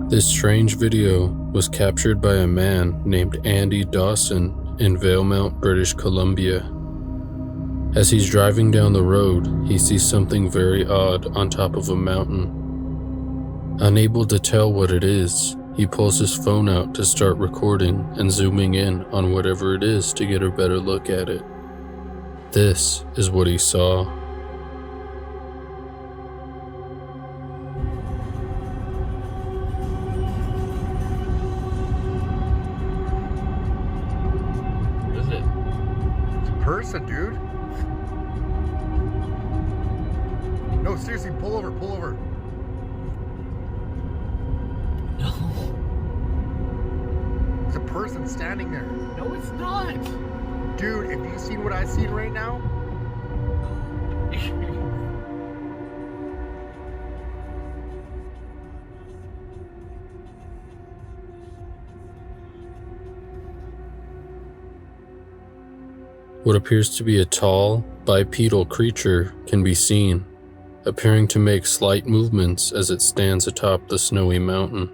This strange video was captured by a man named Andy Dawson in Valemount, British Columbia. As he's driving down the road, he sees something very odd on top of a mountain. Unable to tell what it is, he pulls his phone out to start recording and zooming in on whatever it is to get a better look at it. This is what he saw. Person, dude. No, seriously, pull over, pull over. No. There's a person standing there. No, it's not. Dude, if you seen what I seen right now? What appears to be a tall, bipedal creature can be seen, appearing to make slight movements as it stands atop the snowy mountain.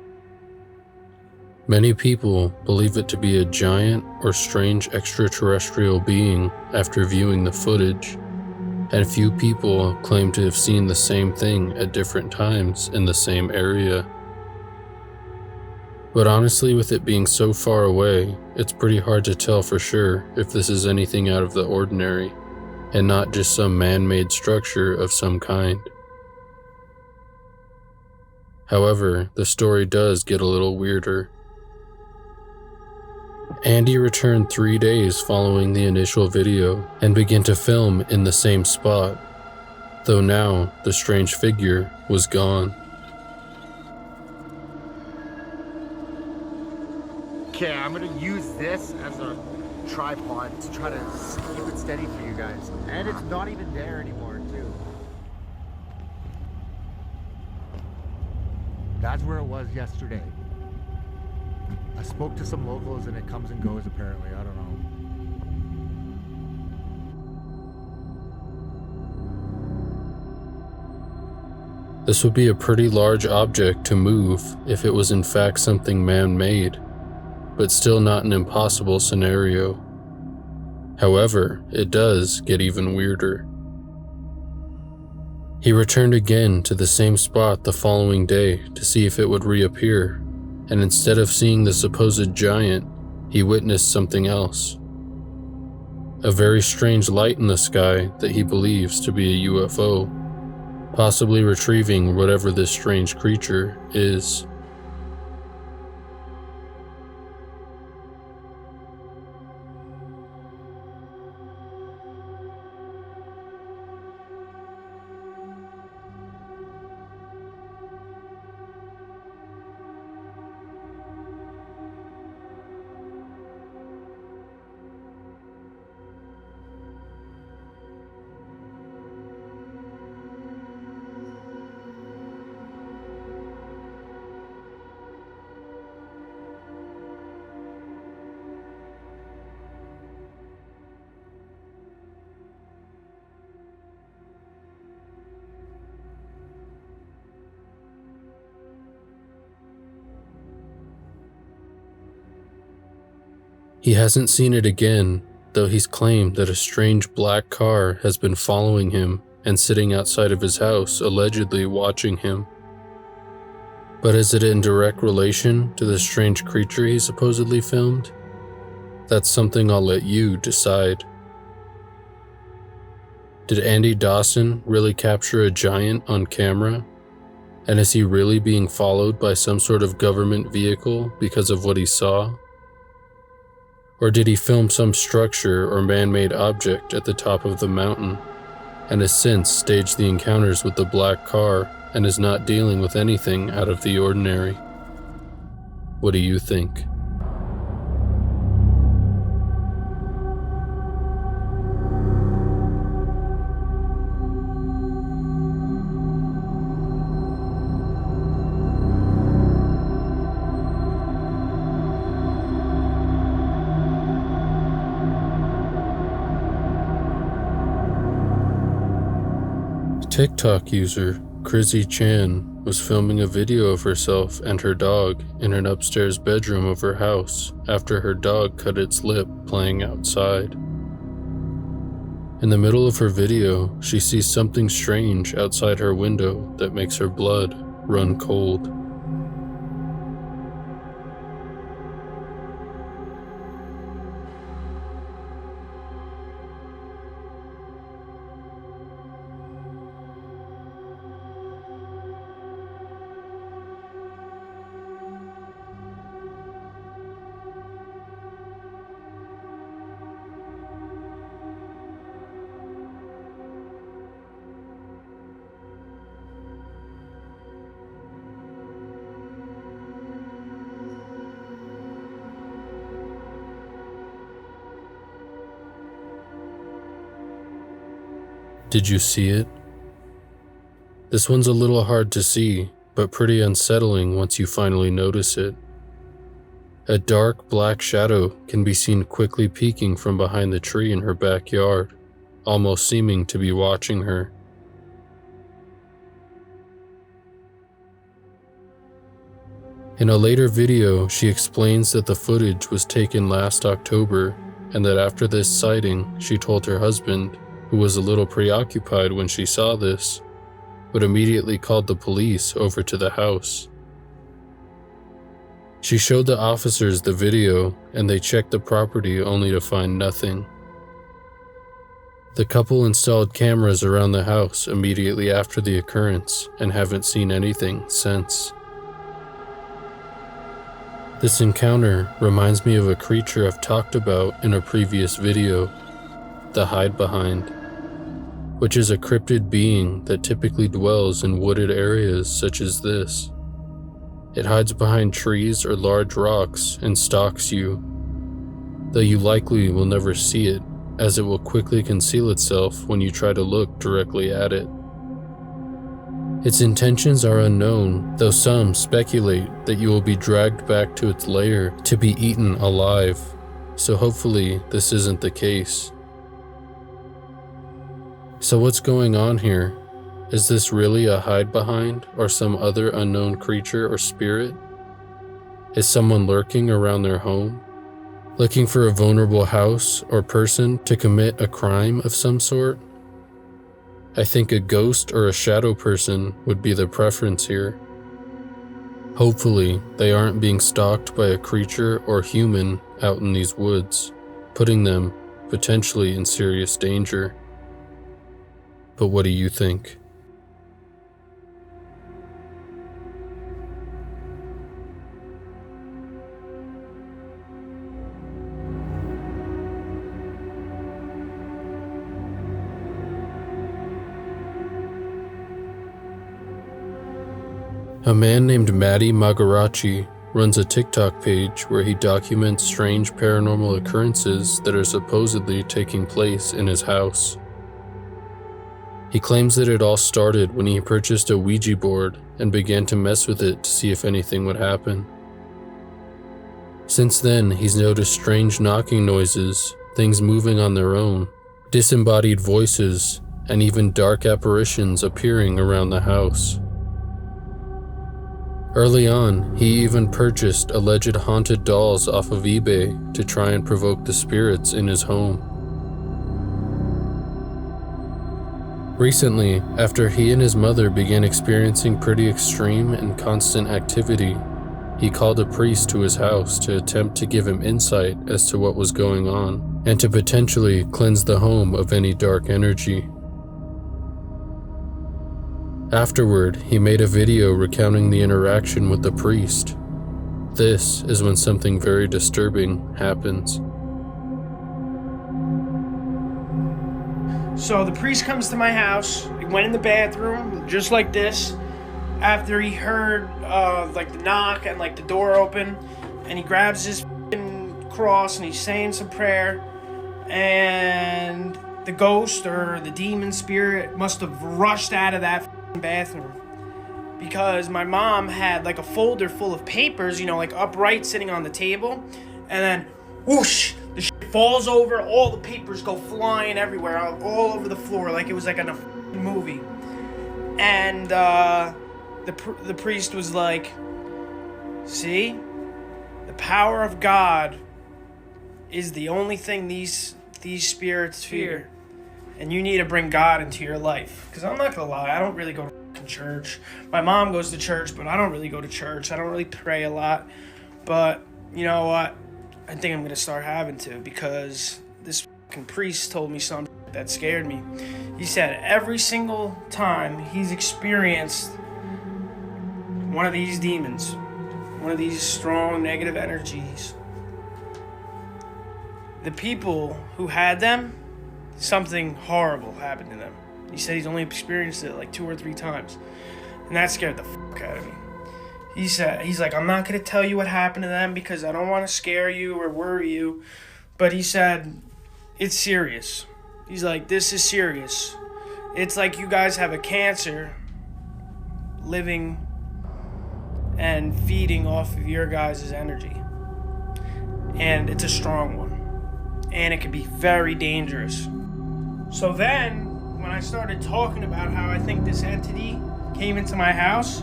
Many people believe it to be a giant or strange extraterrestrial being after viewing the footage, and few people claim to have seen the same thing at different times in the same area. But honestly, with it being so far away, it's pretty hard to tell for sure if this is anything out of the ordinary, and not just some man-made structure of some kind. However, the story does get a little weirder. Andy returned 3 days following the initial video and began to film in the same spot, though now the strange figure was gone. Okay, I'm gonna use this as a tripod to try to keep it steady for you guys. And it's not even there anymore, too. That's where it was yesterday. I spoke to some locals and it comes and goes apparently, I don't know. This would be a pretty large object to move if it was in fact something man-made, but still not an impossible scenario. However, it does get even weirder. He returned again to the same spot the following day to see if it would reappear, and instead of seeing the supposed giant, he witnessed something else. A very strange light in the sky that he believes to be a UFO, possibly retrieving whatever this strange creature is. He hasn't seen it again, though he's claimed that a strange black car has been following him and sitting outside of his house, allegedly watching him. But is it in direct relation to the strange creature he supposedly filmed? That's something I'll let you decide. Did Andy Dawson really capture a giant on camera? And is he really being followed by some sort of government vehicle because of what he saw? Or did he film some structure or man-made object at the top of the mountain, and has since staged the encounters with the black car and is not dealing with anything out of the ordinary? What do you think? TikTok user Crizzy Chan was filming a video of herself and her dog in an upstairs bedroom of her house after her dog cut its lip playing outside. In the middle of her video, she sees something strange outside her window that makes her blood run cold. Did you see it? This one's a little hard to see, but pretty unsettling once you finally notice it. A dark black shadow can be seen quickly peeking from behind the tree in her backyard, almost seeming to be watching her. In a later video, she explains that the footage was taken last October and that after this sighting, she told her husband, who was a little preoccupied when she saw this, but immediately called the police over to the house. She showed the officers the video and they checked the property only to find nothing. The couple installed cameras around the house immediately after the occurrence and haven't seen anything since. This encounter reminds me of a creature I've talked about in a previous video, the Hide Behind, which is a cryptid being that typically dwells in wooded areas such as this. It hides behind trees or large rocks and stalks you, though you likely will never see it, as it will quickly conceal itself when you try to look directly at it. Its intentions are unknown, though some speculate that you will be dragged back to its lair to be eaten alive, so hopefully this isn't the case. So what's going on here? Is this really a hide behind or some other unknown creature or spirit? Is someone lurking around their home, looking for a vulnerable house or person to commit a crime of some sort? I think a ghost or a shadow person would be the preference here. Hopefully, they aren't being stalked by a creature or human out in these woods, putting them potentially in serious danger. But what do you think? A man named Matty Magarachi runs a TikTok page where he documents strange paranormal occurrences that are supposedly taking place in his house. He claims that it all started when he purchased a Ouija board and began to mess with it to see if anything would happen. Since then, he's noticed strange knocking noises, things moving on their own, disembodied voices, and even dark apparitions appearing around the house. Early on, he even purchased alleged haunted dolls off of eBay to try and provoke the spirits in his home. Recently, after he and his mother began experiencing pretty extreme and constant activity, he called a priest to his house to attempt to give him insight as to what was going on, and to potentially cleanse the home of any dark energy. Afterward, he made a video recounting the interaction with the priest. This is when something very disturbing happens. So the priest comes to my house. He went in the bathroom, just like this, after he heard like the knock and like the door open, and he grabs his cross and he's saying some prayer, and the ghost or the demon spirit must have rushed out of that bathroom, because my mom had like a folder full of papers, you know, like upright sitting on the table, and then whoosh, the shit falls over, all the papers go flying everywhere, all over the floor, like it was like in a movie. And the priest was like, see, the power of God is the only thing these spirits fear. And you need to bring God into your life. Because I'm not going to lie, I don't really go to church. My mom goes to church, but I don't really go to church. I don't really pray a lot. But you know what? I think I'm going to start having to, because this fucking priest told me something that scared me. He said every single time he's experienced one of these demons, one of these strong negative energies, the people who had them, something horrible happened to them. He said he's only experienced it like 2 or 3 times. And that scared the fuck out of me. He's like, I'm not going to tell you what happened to them because I don't want to scare you or worry you. But he said, it's serious. He's like, this is serious. It's like you guys have a cancer living and feeding off of your guys' energy. And it's a strong one. And it can be very dangerous. So then, when I started talking about how I think this entity came into my house,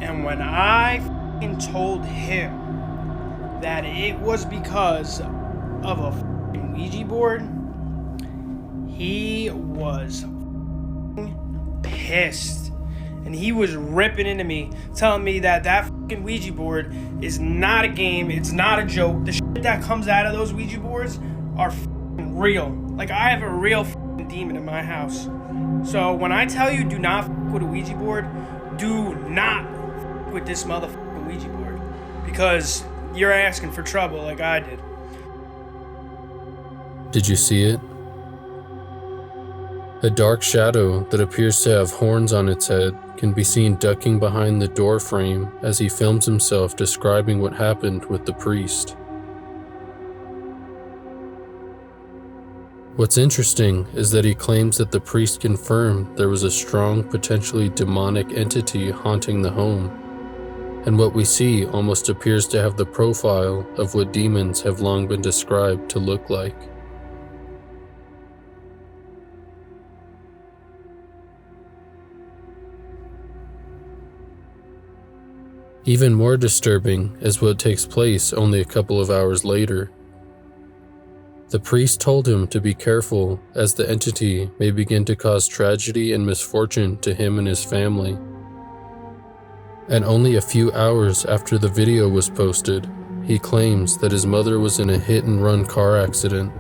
and when I f***ing told him that it was because of a f***ing Ouija board, he was f***ing pissed. And he was ripping into me, telling me that f***ing Ouija board is not a game, it's not a joke. The shit that comes out of those Ouija boards are f***ing real. Like, I have a real f***ing demon in my house. So when I tell you do not f*** with a Ouija board, do not f*** with this motherfucking Ouija board. Because you're asking for trouble like I did. Did you see it? A dark shadow that appears to have horns on its head can be seen ducking behind the door frame as he films himself describing what happened with the priest. What's interesting is that he claims that the priest confirmed there was a strong, potentially demonic entity haunting the home, and what we see almost appears to have the profile of what demons have long been described to look like. Even more disturbing is what takes place only a couple of hours later. The priest told him to be careful, as the entity may begin to cause tragedy and misfortune to him and his family. And only a few hours after the video was posted, he claims that his mother was in a hit-and-run car accident.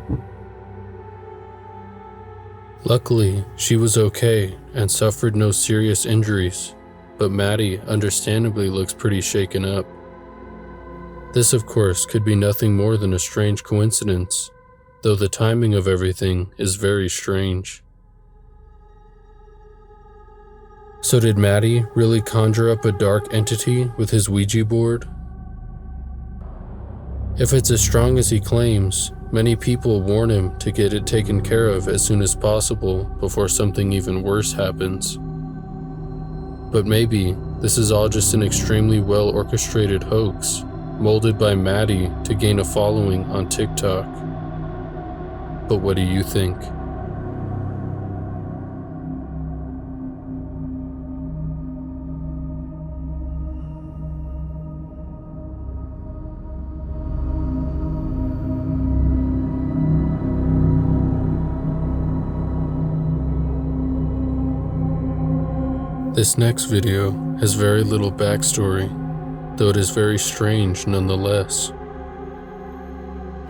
Luckily, she was okay and suffered no serious injuries, but Maddie understandably looks pretty shaken up. This, of course, could be nothing more than a strange coincidence, though the timing of everything is very strange. So did Maddie really conjure up a dark entity with his Ouija board? If it's as strong as he claims, many people warn him to get it taken care of as soon as possible before something even worse happens. But maybe this is all just an extremely well-orchestrated hoax, molded by Maddie to gain a following on TikTok. But what do you think? This next video has very little backstory, though it is very strange nonetheless.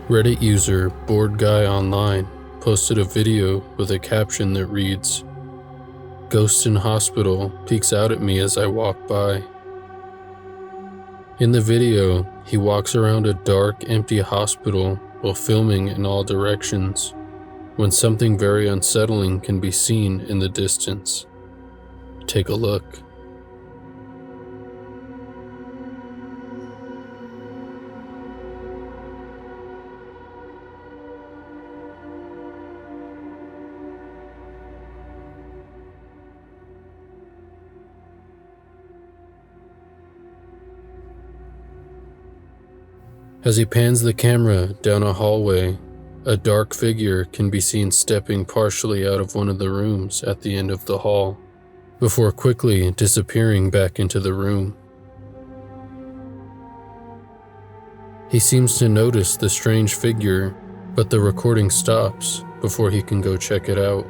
Reddit user BoredGuyOnline posted a video with a caption that reads, "Ghost in hospital peeks out at me as I walk by." In the video, he walks around a dark, empty hospital while filming in all directions, when something very unsettling can be seen in the distance. Take a look. As he pans the camera down a hallway, a dark figure can be seen stepping partially out of one of the rooms at the end of the hall, before quickly disappearing back into the room. He seems to notice the strange figure, but the recording stops before he can go check it out.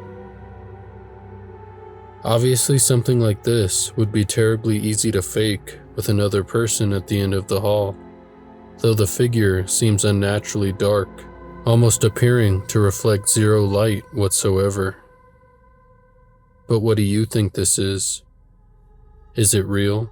Obviously, something like this would be terribly easy to fake with another person at the end of the hall, though the figure seems unnaturally dark, almost appearing to reflect zero light whatsoever. But what do you think this is? Is it real?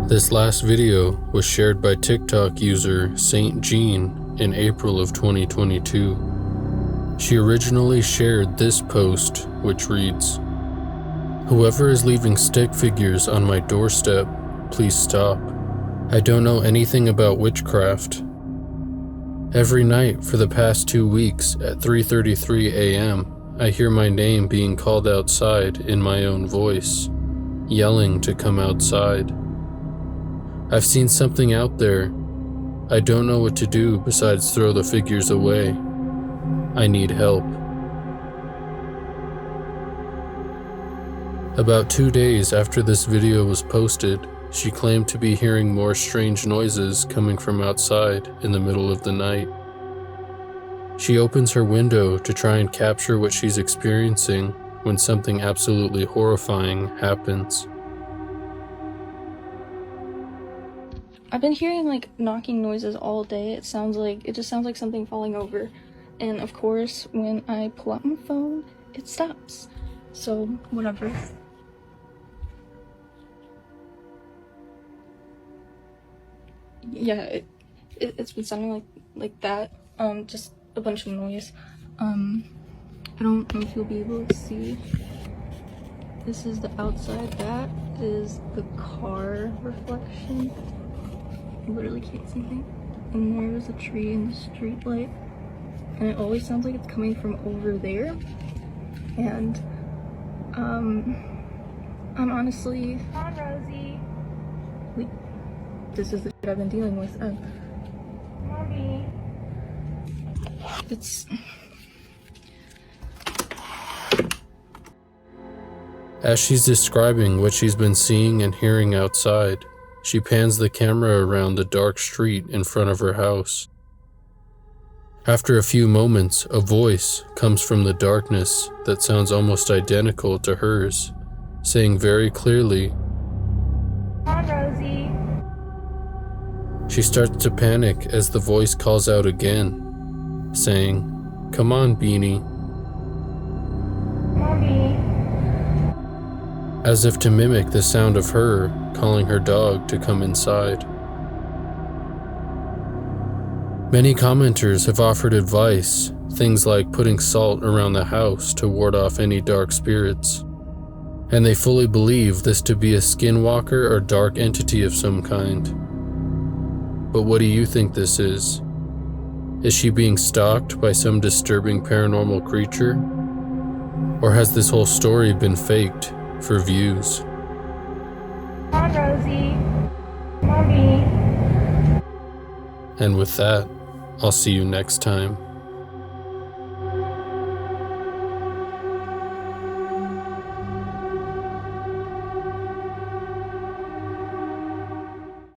This last video was shared by TikTok user Saint Jean in April of 2022. She originally shared this post, which reads, "Whoever is leaving stick figures on my doorstep, please stop. I don't know anything about witchcraft. Every night for the past 2 weeks at 3:33 a.m., I hear my name being called outside in my own voice, yelling to come outside. I've seen something out there. I don't know what to do besides throw the figures away. I need help." About 2 days after this video was posted, she claimed to be hearing more strange noises coming from outside in the middle of the night. She opens her window to try and capture what she's experiencing when something absolutely horrifying happens. I've been hearing like knocking noises all day. It just sounds like something falling over. And of course, when I pull out my phone, it stops. So, whatever. Yeah, it's been sounding like that. Just a bunch of noise. I don't know if you'll be able to see. This is the outside. That is the car reflection. Literally can't see anything. And there's a tree in the street light, and it always sounds like it's coming from over there. And I'm honestly, hi Rosie, this is the shit I've been dealing with. Mommy, it's As she's describing what she's been seeing and hearing outside, she pans the camera around the dark street in front of her house. After a few moments, a voice comes from the darkness that sounds almost identical to hers, saying very clearly, hi Rosie. She starts to panic as the voice calls out again, saying, "Come on, Beanie," Mommy. as if to mimic the sound of her calling her dog to come inside. Many commenters have offered advice, things like putting salt around the house to ward off any dark spirits, and they fully believe this to be a skinwalker or dark entity of some kind. But what do you think this is? Is she being stalked by some disturbing paranormal creature? Or has this whole story been faked for views? Hi Rosie. Mommy. And with that, I'll see you next time.